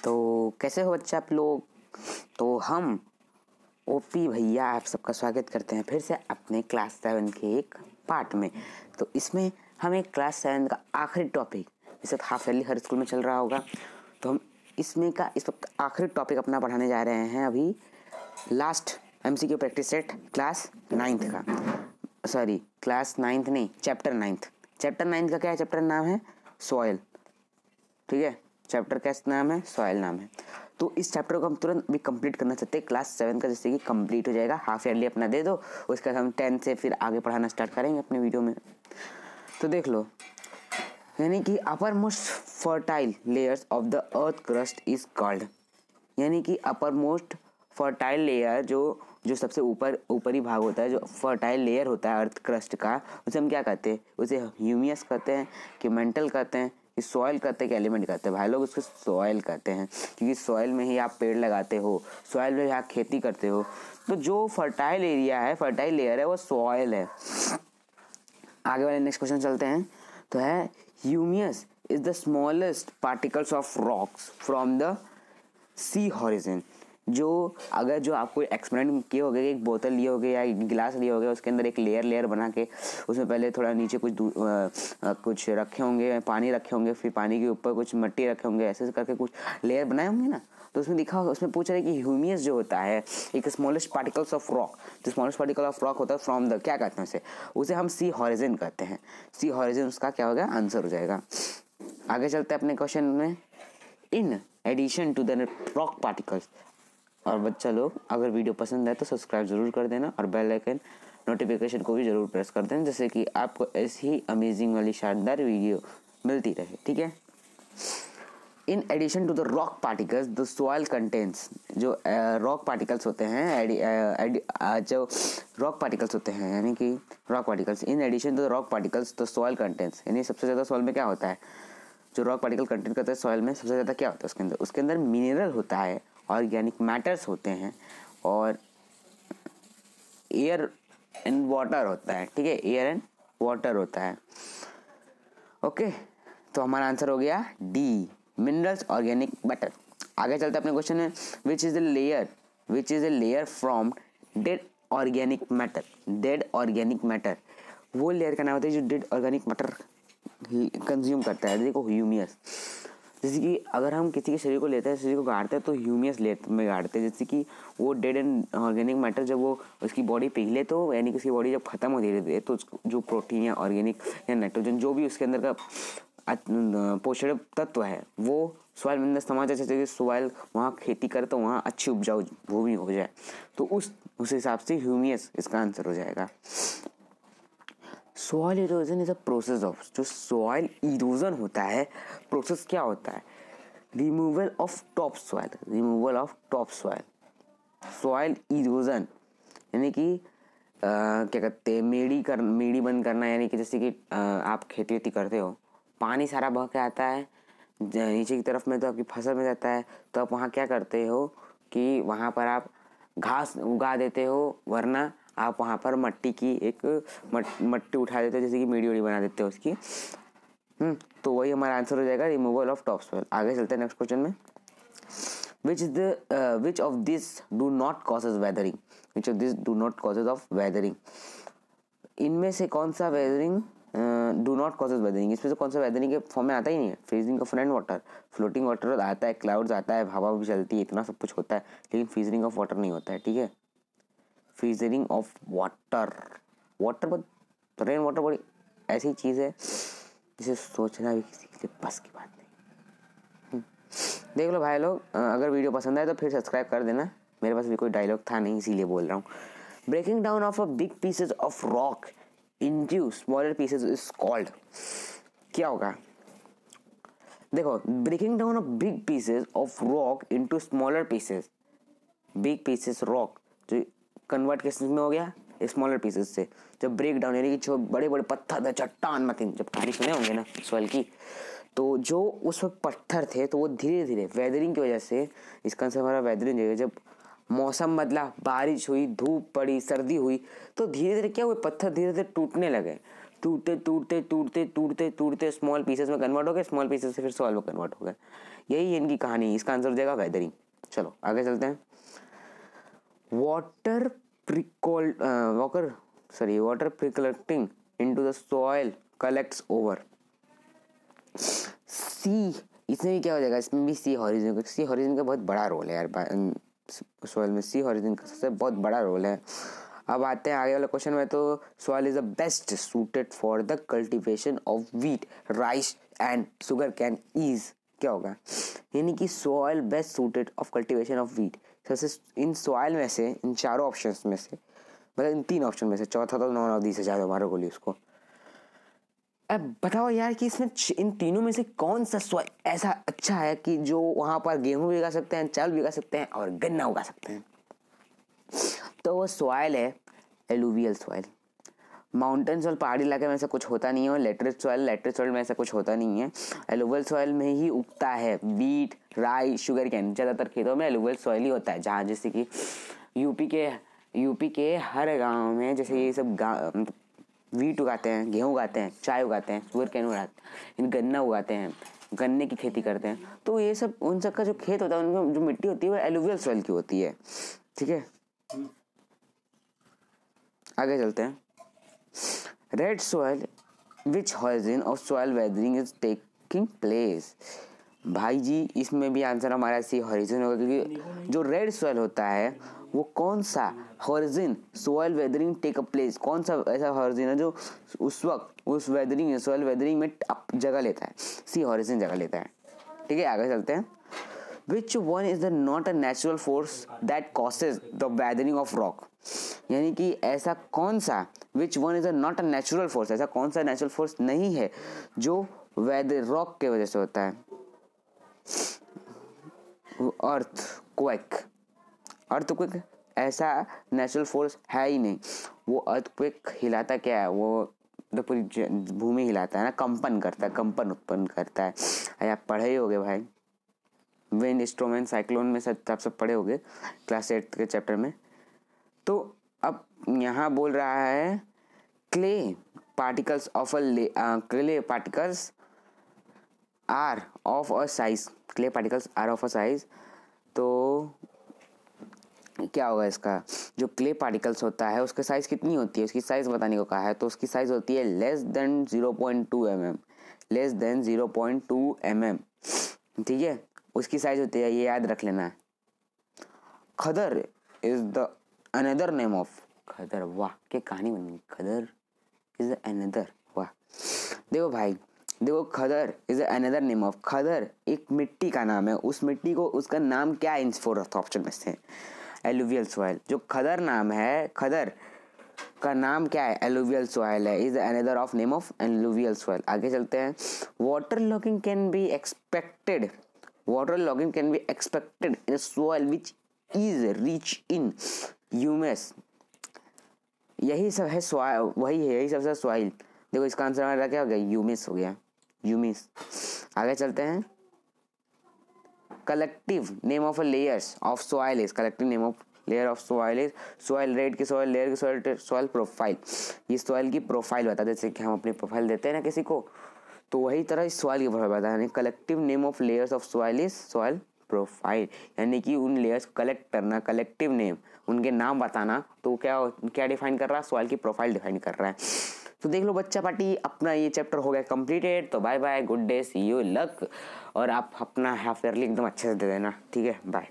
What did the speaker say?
तो कैसे हो बच्चे आप लोग। तो हम ओपी भैया आप सबका स्वागत करते हैं फिर से अपने क्लास 7 के एक पार्ट में। तो इसमें हम एक क्लास 7 का आखिरी टॉपिक, इस वक्त हाफ ईयरली हर स्कूल में चल रहा होगा, तो हम इस वक्त आखिरी टॉपिक अपना पढ़ाने जा रहे हैं। अभी last MCQ practice set class 9th का, सॉरी क्लास 9th नहीं, चैप्टर 9th का क्या है, चैप्टर नाम है सॉइल। ठीक है, चैप्टर का नाम है सॉइल नाम है। तो इस चैप्टर को हम तुरंत भी कंप्लीट करना चाहते हैं क्लास 7 का, जिससे कि कंप्लीट हो जाएगा। हाफ ईयरली अपना दे दो, उसके बाद हम 10 से फिर आगे पढ़ाना स्टार्ट करेंगे अपने वीडियो में। तो देख लो, यानी कि upper most fertile layers of the earth crust is called, यानी कि अपर मोस्ट फर्टाइल लेयर जो सबसे ऊपरी भाग होता है, जो फर्टाइल लेयर होता है अर्थ क्रस्ट का, उसे हम क्या कहते हैं, उसे ह्यूमियस कहते हैं कि मेंटल कहते हैं कि सॉइल कहते हैं कि एलिमेंट कहते हैं। भाई लोग उसको सॉइल कहते हैं, क्योंकि सॉइल में ही आप पेड़ लगाते हो, सॉइल में ही आप खेती करते हो। तो जो फर्टाइल एरिया है, फर्टाइल लेयर है, वो सॉइल है। आगे वाले नेक्स्ट क्वेश्चन चलते हैं। तो है humus is the smallest particles of rocks from the C horizon. जो आपको एक्सपेरिमेंट किए होगे, एक बोतल लिए होगे या गिलास लिए होगे, उसके अंदर एक लेयर बना के उसमें पहले थोड़ा नीचे कुछ रखे होंगे, पानी रखे होंगे, फिर पानी के ऊपर कुछ मिट्टी रखे होंगे, ऐसे करके कुछ लेयर बनाए होंगे ना। तो उसमें लिखा होगा, उसमें पूछ रहे कि ह्यूमियस जो होता है एक स्मॉलेस्ट पार्टिकल्स ऑफ रॉक, जो स्मॉलेस्ट पार्टिकल ऑफ रॉक होता है फ्रॉम द, क्या कहते हैं उसे हम सी हॉरिजन कहते हैं। सी हॉरिजन उसका क्या होगा, आंसर हो जाएगा। आगे चलते हैं अपने क्वेश्चन में। In addition to the rock particles, और बच्चा लोग अगर वीडियो पसंद आए तो सब्सक्राइब ज़रूर कर देना और बेल आइकन नोटिफिकेशन को भी ज़रूर प्रेस कर देना, जिससे कि आपको ऐसी ही अमेजिंग वाली शानदार वीडियो मिलती रहे। ठीक है। In addition to the rock particles the soil contents, जो रॉक पार्टिकल्स होते हैं, जो रॉक पार्टिकल्स होते हैं, यानी कि rock particles, in addition to the rock particles the soil contents, यानी सबसे ज़्यादा सॉइल में क्या होता है, जो रॉक पार्टिकल कंटेंट करते हैं सॉइल में सबसे ज़्यादा क्या होता है, उसके अंदर मिनरल होता है, ऑर्गेनिक मैटर्स होते हैं, और एयर एंड वाटर होता है। ठीक है, एयर एंड वाटर होता है। ओके, तो हमारा आंसर हो गया डी, मिनरल्स, ऑर्गेनिक मैटर। आगे चलते अपने क्वेश्चन में। Which is the layer from dead organic matter. Dead organic matter वो लेयर का नाम होता है जो डेड ऑर्गेनिक मैटर कंज्यूम करता है। देखो ह्यूमियस, जैसे कि अगर हम किसी के शरीर को लेते हैं, शरीर को गाड़ते हैं, तो ह्यूमियस लेयर में गाड़ते हैं। जैसे कि वो डेड एंड ऑर्गेनिक मैटर जब वो उसकी बॉडी पिघले, तो यानी कि उसकी बॉडी जब खत्म हो धीरे धीरे, तो जो प्रोटीन या ऑर्गेनिक या नाइट्रोजन जो भी उसके अंदर का पोषक तत्व है, वो सॉइल में अंदर समा जाए, जैसे कि सॉइल वहाँ खेती करे तो वहाँ अच्छी उपजाऊ भूमि हो जाए। तो उस हिसाब से ह्यूमियस इसका आंसर हो जाएगा। Soil erosion is a process of, जो सॉइल इरोजन होता है, प्रोसेस क्या होता है, removal of top soil. Soil erosion यानी कि क्या कहते हैं, मेड़ी बंद करना, यानी कि जैसे कि आप खेती वेती करते हो, पानी सारा बह के आता है नीचे की तरफ में, तो आपकी फसल में जाता है, तो आप वहाँ क्या करते हो कि वहाँ पर आप घास उगा देते हो, वरना आप वहाँ पर मट्टी उठा देते हो, जैसे कि मेड़ी बना देते हो उसकी। तो वही हमारा आंसर हो जाएगा, रिमूवल ऑफ टॉप सॉइल। आगे चलते हैं नेक्स्ट क्वेश्चन में। Which of this do not causes weathering. इनमें से कौन सा weathering do not causes weathering, इसमें से कौन सा वेदरिंग के फॉर्म में आता ही नहीं है। Freezing of rain water, floating water आता है, क्लाउड्स आता है, हवा भी चलती है, इतना सब कुछ होता है, लेकिन फ्रीजिंग ऑफ वाटर नहीं होता है। ठीक है, freezing of water rain water बड़ी ऐसी चीज़ है जिसे सोचना भी किसी के लिए बस की बात नहीं। देख लो भाई लोग, अगर वीडियो पसंद आए तो फिर सब्सक्राइब कर देना। मेरे पास भी कोई डायलॉग था नहीं, इसीलिए बोल रहा हूँ। Breaking down of a big pieces of rock into smaller pieces is called, क्या होगा, देखो, breaking down of big pieces of rock into smaller pieces, big pieces rock जो कन्वर्ट किस में हो गया, स्मॉलर पीसेज से। जब ब्रेक डाउन यानी कि जो बड़े बड़े पत्थर, चट्टान मत, जब कहानी सुने होंगे ना सॉइल की, तो जो उस वक्त पत्थर थे, तो वो धीरे धीरे वेदरिंग की वजह से, इसका आंसर हमारा वेदरिंग है। जब मौसम बदला, बारिश हुई, धूप पड़ी, सर्दी हुई, तो धीरे धीरे क्या हुए, पत्थर धीरे धीरे टूटने लगे, टूटते स्मॉल पीसेस में कन्वर्ट हो गए, स्मॉल पीसेस से फिर सॉइल में कन्वर्ट हो गए। यही इनकी कहानी। इसका आंसर हो जाएगा वेदरिंग। चलो आगे चलते हैं। Water percolating into the soil collects over C. इसमें भी क्या हो जाएगा, इसमें भी सी हॉरिजन का बहुत बड़ा रोल है यार सॉइल में। सी हॉरिजन का सबसे बहुत बड़ा रोल है। अब आते हैं आगे वाले क्वेश्चन में। तो soil is the best suited for the cultivation of wheat, rice and sugar cane is. क्या होगा, यानी कि soil best suited of cultivation of wheat. सबसे इन सॉइल में से, इन चारों ऑप्शंस में से, मतलब इन तीन ऑप्शन में से चौथा तो नॉन ऑफ दी से ज़्यादा हमारे को उसको। अब बताओ यार कि इसमें इन तीनों में से कौन सा सॉइल ऐसा अच्छा है कि जो वहाँ पर गेहूँ भी उगा सकते हैं, चावल भी उगा सकते हैं और गन्ना उगा सकते हैं। तो वो सॉइल है एलुवियल सॉइल। माउंटेन्स और पहाड़ी इलाके में ऐसा कुछ होता नहीं है। और लेटरेट सॉइल में ऐसा कुछ होता नहीं है। एलुवियल सॉइल में ही उगता है वीट, राई, शुगर कैन। ज़्यादातर खेतों में एलुवियल सॉइल ही होता है। जहाँ जैसे कि यूपी के हर गांव में जैसे ये सब वीट उगाते हैं, गेहूँ उगाते हैं, चाय उगाते हैं, शुगर कैन उगाते हैं, गन्ना उगाते हैं, गन्ने की खेती करते हैं। तो ये सब उन सब का जो खेत होता है, उनकी जो मिट्टी होती है वो एलुवियल सॉइल की होती है। ठीक है, आगे चलते हैं। Red soil which horizon of soil weathering is taking place. भाई जी इसमें भी आंसर हमारा सी हॉरिजन होगा, क्योंकि जो रेड सॉइल होता है वो कौन सा horizon soil weathering take a place, कौन सा ऐसा हॉरिजन है जो उस वक्त उस वेदरिंग सॉइल वेदरिंग में जगह लेता है। सी हॉरिजन जगह लेता है। ठीक है, आगे चलते हैं। Which one is the not a natural force that causes the weathering of rock? यानी कि ऐसा कौन सा which one is a not a natural force, ऐसा कौन सा नेचुरल फोर्स नहीं है जो वेदर रॉक के वजह से होता है। अर्थक्वेक ऐसा नेचुरल फोर्स है ही नहीं। वो अर्थक्वेक हिलाता क्या है, वो तो पूरी भूमि हिलाता है ना, कंपन करता है, कंपन उत्पन्न करता है। आप पढ़े ही होगे भाई, विंड, स्टॉर्म एंड साइक्लोन में आप सब पढ़े होंगे क्लास 8 के चैप्टर में। तो अब यहाँ बोल रहा है clay particles are of a size. Clay particles are of a size. तो क्या होगा इसका, जो क्ले पार्टिकल्स होता है उसका साइज कितनी होती है, उसकी साइज बताने को कहा है। तो उसकी साइज होती है less than 0.2 mm, less than 0.2 mm। ठीक है, उसकी साइज होती है, ये याद रख लेना है। Khadar is the another name of khadar. वाह क्या कहानी बनी, खदर इज अनदर। वाह देखो भाई, देखो खदर इज अनदर नेम ऑफ। खदर एक मिट्टी का नाम है। उस मिट्टी को उसका नाम क्या है इन फोर्थ ऑप्शन में से, एलुवियल सॉइल। जो खदर नाम है, खदर का नाम क्या है, एलुवियल सॉइल है। Is another of name of alluvial soil. आगे चलते हैं। Water logging can be expected in a soil which is rich in humus। यही सब है सॉइल, वही है, यही सबसे सॉइल। देखो इसका आंसर हमारा क्या हो गया, ह्यूमिस हो गया, ह्यूमिस। आगे चलते हैं। Collective name of layers of soil is, collective name of layer of soil is soil rate की सॉइल लेयर की सॉइल प्रोफाइल। ये सॉइल की प्रोफाइल बता, जैसे कि हम अपनी प्रोफाइल देते हैं ना किसी को, तो वही तरह इस सॉइल की प्रोफाइल बता है। Collective name of layers of soil is soil profile. यानी कि उन लेयर्स को कलेक्ट करना, कलेक्टिव नेम, उनके नाम बताना। तो क्या डिफाइन कर रहा है, सॉइल की प्रोफाइल डिफाइन कर रहा है। तो देख लो बच्चा पार्टी, अपना ये चैप्टर हो गया कंप्लीटेड। तो bye bye, good day, see you, luck. और आप अपना हाफ ईयरली एकदम अच्छे से दे देना। ठीक है, बाय।